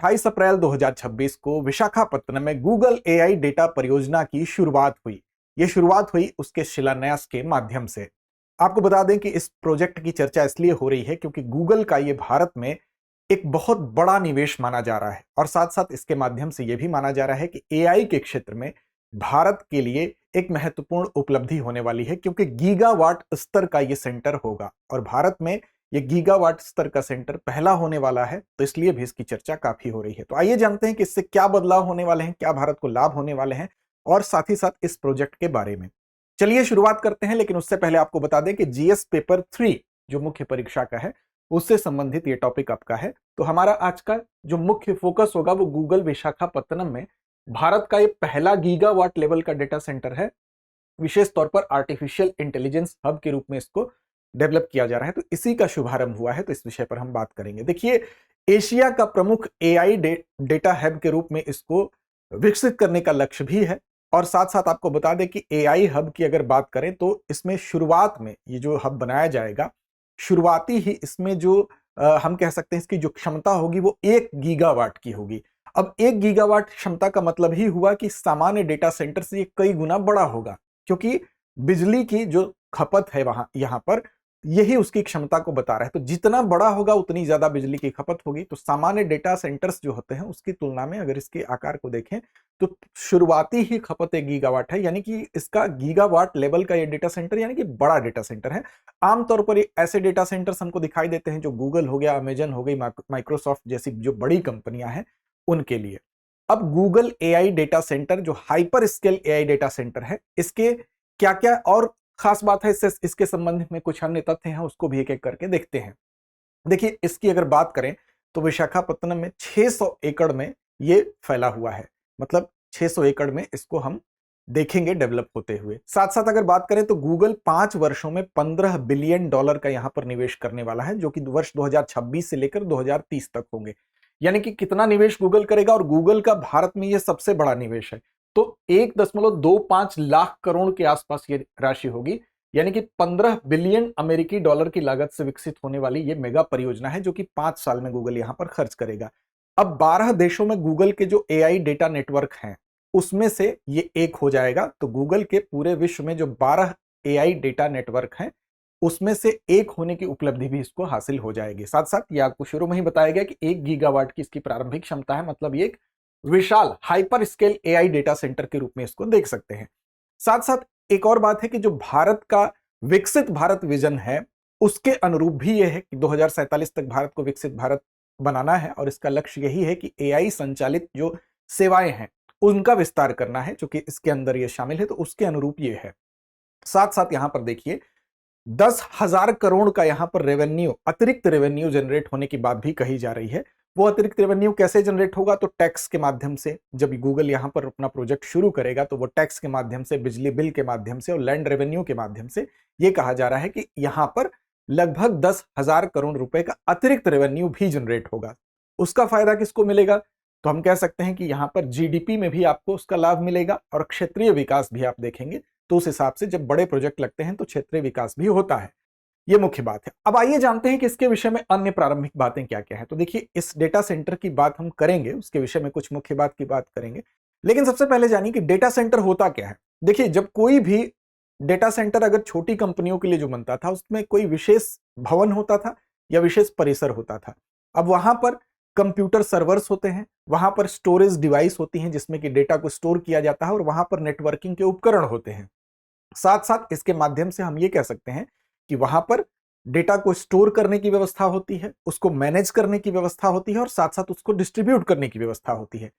28 अप्रैल 2026 को विशाखापत्तनम में Google AI data परियोजना की शुरुआत हुई। यह शुरुआत हुई उसके शिलान्यास के माध्यम से। आपको बता दें कि इस प्रोजेक्ट की चर्चा इसलिए हो रही है क्योंकि गूगल का यह भारत में एक बहुत बड़ा निवेश माना जा रहा है और साथ साथ इसके माध्यम से यह भी माना जा रहा है कि एआई के क्षेत्र में भारत के लिए एक महत्वपूर्ण उपलब्धि होने वाली है, क्योंकि गीगावाट स्तर का यह सेंटर होगा और भारत में यह गीगावाट स्तर का सेंटर पहला होने वाला है, तो इसलिए भी इसकी चर्चा काफी हो रही है। तो आइए जानते हैं कि इससे क्या बदलाव होने वाले हैं, क्या भारत को लाभ होने वाले हैं और साथ ही साथ इस प्रोजेक्ट के बारे में। चलिए शुरुआत करते हैं, लेकिन उससे पहले आपको बता दें कि जीएस पेपर 3 जो मुख्य परीक्षा का है उससे संबंधित ये टॉपिक आपका है। तो हमारा आज का जो मुख्य फोकस होगा वो गूगल विशाखापत्तनम में भारत का ये पहला गीगावाट लेवल का डेटा सेंटर है। विशेष तौर पर आर्टिफिशियल इंटेलिजेंस हब के रूप में इसको डेवलप किया जा रहा है, तो इसी का शुभारंभ हुआ है, तो इस विषय पर हम बात करेंगे। देखिए, एशिया का प्रमुख एआई डेटा हब के रूप में इसको विकसित करने का लक्ष्य भी है और साथ साथ आपको बता दें कि एआई हब की अगर बात करें तो इसमें शुरुआत में ये जो हब बनाया जाएगा, शुरुआती ही इसमें जो हम कह सकते हैं इसकी जो क्षमता होगी वो 1 गीगावाट की होगी। अब 1 गीगावाट क्षमता का मतलब ही हुआ कि सामान्य डेटा सेंटर से ये कई गुना बड़ा होगा, क्योंकि बिजली की जो खपत है यहां पर यही उसकी क्षमता को बता रहा है। तो जितना बड़ा होगा उतनी ज्यादा बिजली की खपत होगी। तो सामान्य डेटा सेंटर्स जो होते हैं उसकी तुलना में अगर इसके आकार को देखें तो शुरुआती ही खपत 1 गीगावाट है, यानी कि इसका गीगावाट लेवल का ये डेटा सेंटर यानी कि बड़ा डेटा सेंटर है। आमतौर पर ऐसे डेटा सेंटर्स हमको दिखाई देते हैं जो गूगल हो गया, अमेजन हो गई, माइक्रोसॉफ्ट जैसी जो बड़ी कंपनियां हैं उनके लिए। अब गूगल एआई डेटा सेंटर जो hyper scale AI data centre है, इसके क्या क्या और खास बात है, इसके संबंध में कुछ अन्य तथ्य हैं, उसको भी एक एक करके देखते हैं। देखिए, इसकी अगर बात करें तो विशाखापत्तनम में 600 एकड़ में ये फैला हुआ है, मतलब 600 एकड़ में इसको हम देखेंगे डेवलप होते हुए। साथ साथ अगर बात करें तो गूगल 5 वर्षों में $15 बिलियन का यहां पर निवेश करने वाला है, जो कि वर्ष 2026 से लेकर 2030 तक होंगे। यानी कि कितना निवेश गूगल करेगा, और गूगल का भारत में यह सबसे बड़ा निवेश है, तो 1.25 लाख करोड़ के आसपास ये राशि होगी। यानी कि 15 बिलियन अमेरिकी डॉलर की लागत से विकसित होने वाली ये मेगा परियोजना है, जो कि 5 साल में गूगल यहां पर खर्च करेगा। अब 12 देशों में गूगल के जो एआई डेटा नेटवर्क हैं उसमें से ये एक हो जाएगा। तो गूगल के पूरे विश्व में जो 12 एआई डेटा नेटवर्क हैं उसमें से एक होने की उपलब्धि भी इसको हासिल हो जाएगी। साथ साथ ये आपको शुरू में ही बताया गया कि 1 गीगावाट की इसकी प्रारंभिक क्षमता है, मतलब ये एक विशाल hyper scale AI data centre के रूप में इसको देख सकते हैं। साथ साथ एक और बात है कि जो भारत का विकसित भारत विजन है उसके अनुरूप भी यह है कि 2047 तक भारत को विकसित भारत बनाना है, और इसका लक्ष्य यही है कि एआई संचालित जो सेवाएं हैं उनका विस्तार करना है, जो कि इसके अंदर ये शामिल है, तो उसके अनुरूप ये है। साथ साथ यहां पर देखिए 10,000 करोड़ का यहां पर रेवेन्यू, अतिरिक्त रेवेन्यू जनरेट होने की बात भी कही जा रही है। वो अतिरिक्त रेवेन्यू कैसे जनरेट होगा, तो टैक्स के माध्यम से। जब गूगल यहां पर अपना प्रोजेक्ट शुरू करेगा तो वो टैक्स के माध्यम से, बिजली बिल के माध्यम से और लैंड रेवेन्यू के माध्यम से। ये कहा जा रहा है कि यहां पर लगभग 10,000 करोड़ रुपए का अतिरिक्त रेवेन्यू भी जनरेट होगा। उसका फायदा किसको मिलेगा, तो हम कह सकते हैं कि यहां पर जीडीपी में भी आपको उसका लाभ मिलेगा और क्षेत्रीय विकास भी आप देखेंगे। तो उस हिसाब से जब बड़े प्रोजेक्ट लगते हैं तो क्षेत्रीय विकास भी होता है। ये मुख्य बात है। अब आइए जानते हैं कि इसके विषय में अन्य प्रारंभिक बातें क्या क्या है। तो देखिए, इस डेटा सेंटर की बात हम करेंगे, उसके विषय में कुछ मुख्य बात की बात करेंगे, लेकिन सबसे पहले जानिए कि डेटा सेंटर होता क्या है। देखिए, जब कोई भी डेटा सेंटर अगर छोटी कंपनियों के लिए जो बनता था उसमें कोई विशेष भवन होता था या विशेष परिसर होता था। अब वहां पर कंप्यूटर सर्वर्स होते हैं, वहां पर स्टोरेज डिवाइस होती हैं जिसमें कि डेटा को स्टोर किया जाता है, और वहां पर नेटवर्किंग के उपकरण होते हैं। साथ साथ इसके माध्यम से हम ये कह सकते हैं कि वहां पर डेटा को स्टोर करने की व्यवस्था होती है, उसको मैनेज करने की व्यवस्था होती है और साथ साथ उसको डिस्ट्रीब्यूट करने की व्यवस्था होती है।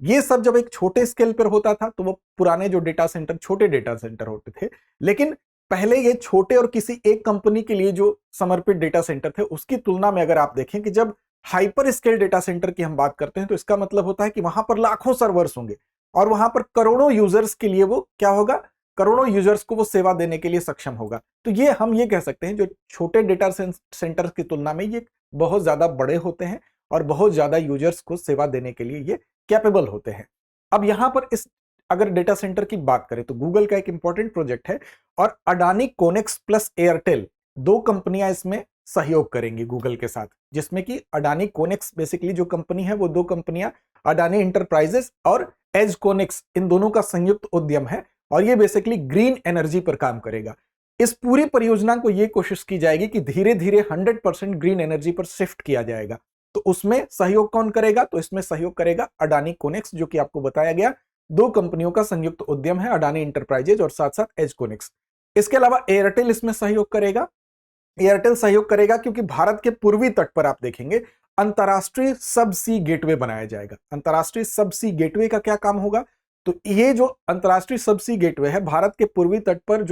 ये सब जब एक छोटे स्केल पर होता था तो वो पुराने जो डेटा सेंटर छोटे डेटा सेंटर होते थे, लेकिन पहले ये छोटे और किसी एक कंपनी के लिए जो समर्पित डेटा सेंटर थे उसकी तुलना में अगर आप देखें कि जब हाइपर स्केल डेटा सेंटर की हम बात करते हैं तो इसका मतलब होता है कि वहां पर लाखों सर्वर्स होंगे और वहां पर करोड़ों यूजर्स के लिए वो क्या होगा, करोड़ों यूजर्स को वो सेवा देने के लिए सक्षम होगा। तो ये हम ये कह सकते हैं जो छोटे डेटा सेंटर की तुलना में ये बहुत ज्यादा बड़े होते हैं और बहुत ज्यादा यूजर्स को सेवा देने के लिए ये कैपेबल होते हैं। अब यहां पर इस अगर डेटा सेंटर की बात करें तो गूगल का एक इंपॉर्टेंट प्रोजेक्ट है और अडानी कोनेक्स प्लस एयरटेल 2 कंपनियां इसमें सहयोग करेंगी गूगल के साथ, जिसमें कि अडानी कोनेक्स बेसिकली जो कंपनी है वो दो कंपनियां अडानी इंटरप्राइजेस और एज कोनेक्स इन दोनों का संयुक्त उद्यम है और ये बेसिकली ग्रीन एनर्जी पर काम करेगा। इस पूरी परियोजना को ये कोशिश की जाएगी कि धीरे धीरे 100% ग्रीन एनर्जी पर शिफ्ट किया जाएगा। तो उसमें सहयोग कौन करेगा? तो इसमें सहयोग करेगा अडानी कोनेक्स, जो कि आपको बताया गया दो कंपनियों का संयुक्त उद्यम है, अडानी इंटरप्राइजेज और साथ साथ एज कोनेक्स। इसके अलावा एयरटेल इसमें सहयोग करेगा। एयरटेल सहयोग करेगा क्योंकि भारत के पूर्वी तट पर आप देखेंगे अंतरराष्ट्रीय सब सी गेटवे बनाया जाएगा। अंतरराष्ट्रीय सब सी गेटवे का क्या काम होगा? तो ये जो अंतरराष्ट्रीय सब सी गेटवे है, भारत के पूर्वी तट पर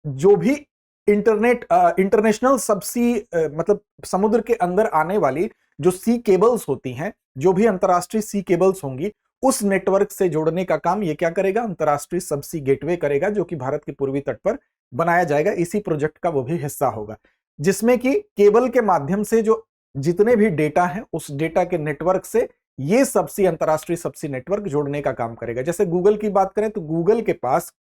जो भी इंटरनेशनल सब सी मतलब समुद्र के अंदर आने वाली जो सी केबल्स होती हैं, जो भी अंतरराष्ट्रीय सी केबल्स होंगी, उस नेटवर्क से जोड़ने का काम ये क्या करेगा? अंतरराष्ट्रीय सब सी गेटवे करेगा, जो कि भारत के पूर्वी तट पर बनाया जाएगा। इसी प्रोजेक्ट का वो भी हिस्सा होगा, जिसमें कि केबल के माध्यम से जो जितने भी डेटा हैं उस डेटा के नेटवर्क से ये सबसी अंतरराष्ट्रीय सबसी नेटवर्क जोड़ने का काम करेगा। जैसे गूगल की बात करें तो गूगल के पास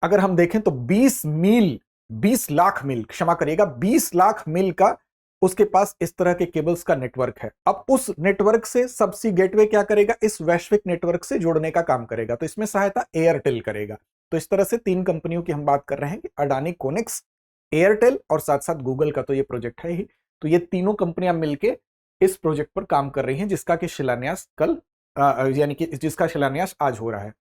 अगर हम देखें तो 20 लाख मील, क्षमा करिएगा, 20 लाख मील का उसके पास इस तरह के केबल्स का नेटवर्क है। अब उस नेटवर्क से सबसी गेटवे क्या करेगा? इस वैश्विक नेटवर्क से जोड़ने का काम करेगा। तो इसमें सहायता एयरटेल करेगा। तो इस तरह से तीन कंपनियों की हम बात कर रहे हैं कि अडानी कोनेक्स, एयरटेल और साथ साथ गूगल का तो ये प्रोजेक्ट है ही। तो ये तीनों कंपनियां मिलकर इस प्रोजेक्ट पर काम कर रही हैं, जिसका कि शिलान्यास कल यानी कि जिसका शिलान्यास आज हो रहा है।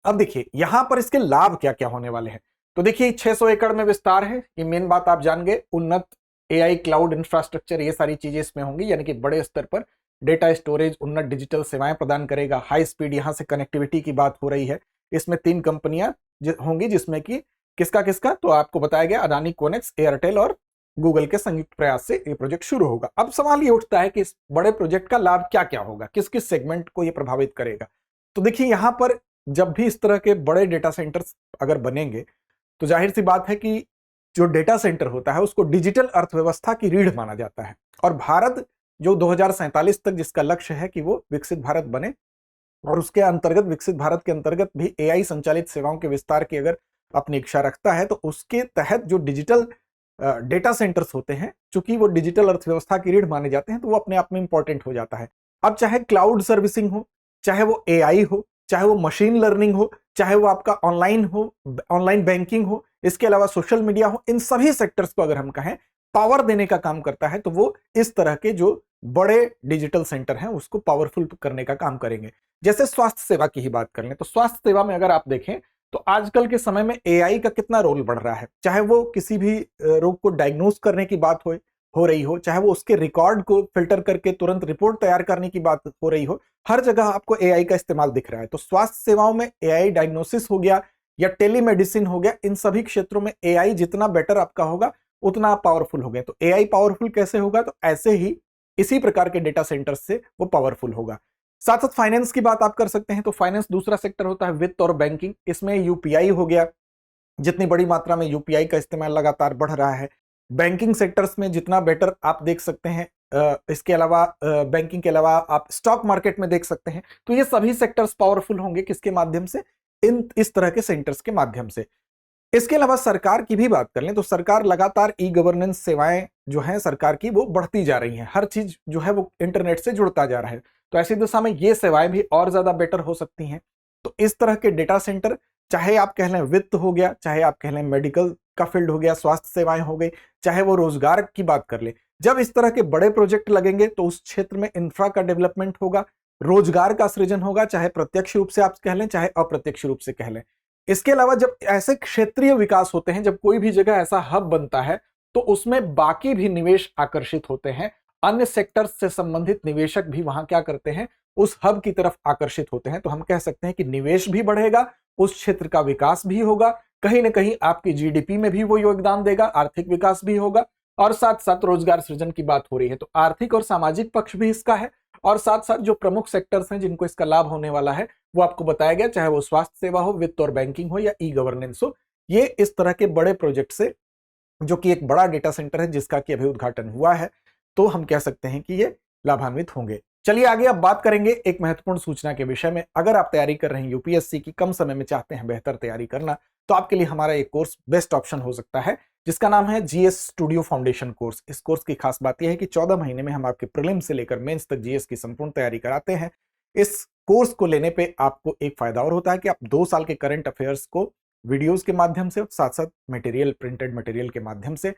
अब देखिए यहां पर इसके लाभ क्या क्या होने वाले हैं। तो देखिए 600 एकड़ में विस्तार है, ये मेन बात आप जान गए। उन्नत एआई क्लाउड इंफ्रास्ट्रक्चर, ये सारी चीजें इसमें होंगी, यानी कि बड़े स्तर पर डेटा स्टोरेज, उन्नत डिजिटल सेवाएं प्रदान करेगा। हाई स्पीड, यहां से कनेक्टिविटी की बात हो रही है। इसमें तीन कंपनियां होंगी, जिसमें कि किसका किसका, तो आपको बताया गया अडानी कोनेक्स, एयरटेल और गूगल के संयुक्त प्रयास से ये प्रोजेक्ट शुरू होगा। अब सवाल ये उठता है कि इस बड़े प्रोजेक्ट का लाभ क्या क्या होगा, किस किस सेगमेंट को ये प्रभावित करेगा। तो देखिए यहां पर जब भी इस तरह के बड़े डेटा सेंटर्स अगर बनेंगे तो जाहिर सी बात है कि जो डेटा सेंटर होता है उसको डिजिटल अर्थव्यवस्था की रीढ़ माना जाता है। और भारत जो 2047 तक जिसका लक्ष्य है कि वो विकसित भारत बने, और उसके अंतर्गत विकसित भारत के अंतर्गत भी एआई संचालित सेवाओं के विस्तार की अगर अपनी इच्छा रखता है, तो उसके तहत जो डिजिटल डेटा सेंटर्स होते हैं, चूंकि वो डिजिटल अर्थव्यवस्था की रीढ़ माने जाते हैं, तो वो अपने आप में इंपॉर्टेंट हो जाता है। अब चाहे क्लाउड सर्विसिंग हो, चाहे वो एआई हो, चाहे वो मशीन लर्निंग हो, चाहे वो आपका ऑनलाइन हो, ऑनलाइन बैंकिंग हो, इसके अलावा सोशल मीडिया हो, इन सभी सेक्टर्स को अगर हम कहें पावर देने का काम करता है, तो वो इस तरह के जो बड़े डिजिटल सेंटर हैं उसको पावरफुल करने का काम करेंगे। जैसे स्वास्थ्य सेवा की ही बात कर लें, तो स्वास्थ्य सेवा में अगर आप देखें तो आजकल के समय में एआई का कितना रोल बढ़ रहा है। चाहे वो किसी भी रोग को डायग्नोज करने की बात हो रही हो, चाहे वो उसके रिकॉर्ड को फिल्टर करके तुरंत रिपोर्ट तैयार करने की बात हो रही हो, हर जगह आपको एआई का इस्तेमाल दिख रहा है। तो स्वास्थ्य सेवाओं में एआई डायग्नोसिस हो गया या टेलीमेडिसिन हो गया, इन सभी क्षेत्रों में एआई जितना बेटर आपका होगा उतना आप पावरफुल हो गए। तो एआई पावरफुल कैसे होगा? तो ऐसे ही इसी प्रकार के डेटा सेंटर्स से वो पावरफुल होगा। साथ साथ फाइनेंस की बात आप कर सकते हैं। तो फाइनेंस दूसरा सेक्टर होता है, वित्त और बैंकिंग। इसमें यूपीआई हो गया, जितनी बड़ी मात्रा में यूपीआई का इस्तेमाल लगातार बढ़ रहा है। बैंकिंग सेक्टर्स में जितना बेटर आप देख सकते हैं, इसके अलावा बैंकिंग के अलावा आप स्टॉक मार्केट में देख सकते हैं। तो ये सभी सेक्टर्स पावरफुल होंगे किसके माध्यम से? इस तरह के सेंटर्स के माध्यम से। इसके अलावा सरकार की भी बात कर लें तो सरकार लगातार ई गवर्नेंस सेवाएं जो हैं सरकार की वो बढ़ती जा रही हैं। हर चीज जो है वो इंटरनेट से जुड़ता जा रहा है, तो ऐसी दिशा में ये सेवाएं भी और ज्यादा बेटर हो सकती हैं। तो इस तरह के डेटा सेंटर, चाहे आप कह लें वित्त हो गया, चाहे आप कह लें मेडिकल का फील्ड हो गया, स्वास्थ्य सेवाएं हो गई, चाहे वो रोजगार की बात कर ले, जब इस तरह के बड़े प्रोजेक्ट लगेंगे तो उस क्षेत्र में इंफ्रा का डेवलपमेंट होगा, रोजगार का सृजन होगा, चाहे प्रत्यक्ष रूप से आप कह लें चाहे अप्रत्यक्ष रूप से कह लें। इसके अलावा जब ऐसे क्षेत्रीय विकास होते हैं, जब कोई भी जगह ऐसा हब बनता है, तो उसमें बाकी भी निवेश आकर्षित होते हैं। अन्य सेक्टर्स से संबंधित निवेशक भी वहां क्या करते हैं, उस हब की तरफ आकर्षित होते हैं। तो हम कह सकते हैं कि निवेश भी बढ़ेगा, उस क्षेत्र का विकास भी होगा, कहीं ना कहीं आपकी जीडीपी में भी वो योगदान देगा, आर्थिक विकास भी होगा, और साथ साथ रोजगार सृजन की बात हो रही है तो आर्थिक और सामाजिक पक्ष भी इसका है। और साथ साथ जो प्रमुख सेक्टर्स हैं जिनको इसका लाभ होने वाला है वो आपको बताया गया, चाहे वो स्वास्थ्य सेवा हो, वित्त और बैंकिंग हो, या ई गवर्नेंस हो। ये इस तरह के बड़े प्रोजेक्ट से, जो कि एक बड़ा डेटा सेंटर है जिसका कि अभी उद्घाटन हुआ है, तो हम कह सकते हैं कि ये लाभान्वित होंगे। चलिए आगे अब बात करेंगे एक महत्वपूर्ण सूचना के विषय में। अगर आप तैयारी कर रहे हैं यूपीएससी की, कम समय में चाहते हैं बेहतर तैयारी करना, तो आपके लिए हमारा ये कोर्स बेस्ट ऑप्शन हो सकता है, जिसका नाम है जीएस स्टूडियो फाउंडेशन कोर्स। इस कोर्स की खास बात यह है कि 14 महीने में हम आपके प्रीलिम्स से लेकर मेंस तक जीएस की संपूर्ण तैयारी कराते हैं। इस कोर्स को लेने पे आपको एक फायदा और होता है कि आप 2 साल के करंट अफेयर्स को वीडियोस के माध्यम से, साथ साथ मटेरियल, प्रिंटेड मटेरियल के माध्यम से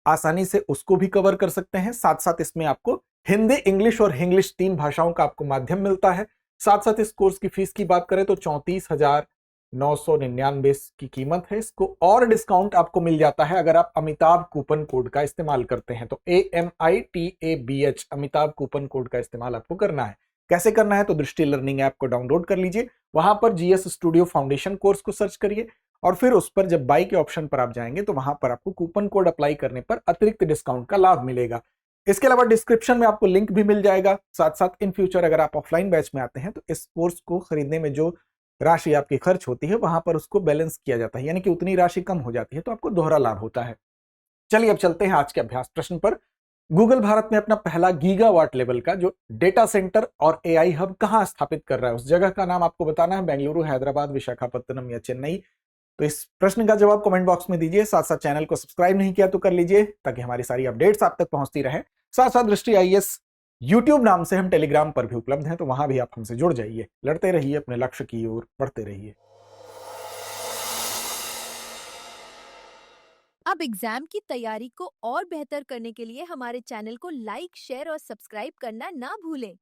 आसानी से उसको भी कवर कर सकते हैं। साथ साथ इसमें आपको हिंदी, इंग्लिश और इंग्लिश 3 भाषाओं का आपको माध्यम मिलता है। साथ साथ इस कोर्स की फीस की बात करें तो 34,999 की कीमत है। इसको और डिस्काउंट आपको मिल जाता है अगर आप अमिताभ कूपन कोड का इस्तेमाल करते हैं। तो AMITABH अमिताभ कूपन कोड का इस्तेमाल आपको करना है। कैसे करना है? तो दृष्टि लर्निंग ऐप को डाउनलोड कर लीजिए, वहां पर जीएस स्टूडियो फाउंडेशन कोर्स को सर्च करिए और फिर उस पर जब बाई के ऑप्शन पर आप जाएंगे तो वहां पर आपको कूपन कोड अप्लाई करने पर अतिरिक्त डिस्काउंट का लाभ मिलेगा। इसके अलावा डिस्क्रिप्शन में आपको लिंक भी मिल जाएगा। साथ साथ इन फ्यूचर अगर आप ऑफलाइन बैच में आते हैं तो इस कोर्स को खरीदने में जो राशि आपकी खर्च होती है वहां पर उसको बैलेंस किया जाता है, यानी कि उतनी राशि कम हो जाती है, तो आपको दोहरा लाभ होता है। चलिए अब चलते हैं आज के अभ्यास प्रश्न पर। गूगल भारत में अपना पहला गीगावाट लेवल का जो डेटा सेंटर और एआई हब कहां स्थापित कर रहा है, उस जगह का नाम आपको बताना है। बेंगलुरु, हैदराबाद, विशाखापत्तनम या चेन्नई? तो इस प्रश्न का जवाब कमेंट बॉक्स में दीजिए। साथ साथ चैनल को सब्सक्राइब नहीं किया तो कर लीजिए ताकि हमारी सारी अपडेट्स आप तक पहुंचती रहे। साथ साथ दृष्टि आईएएस यूट्यूब नाम से हम टेलीग्राम पर भी उपलब्ध हैं, तो वहां भी आप हमसे जुड़ जाइए। लड़ते रहिए, अपने लक्ष्य की ओर बढ़ते रहिए। अब एग्जाम की तैयारी को और बेहतर करने के लिए हमारे चैनल को लाइक, शेयर और सब्सक्राइब करना ना भूलें।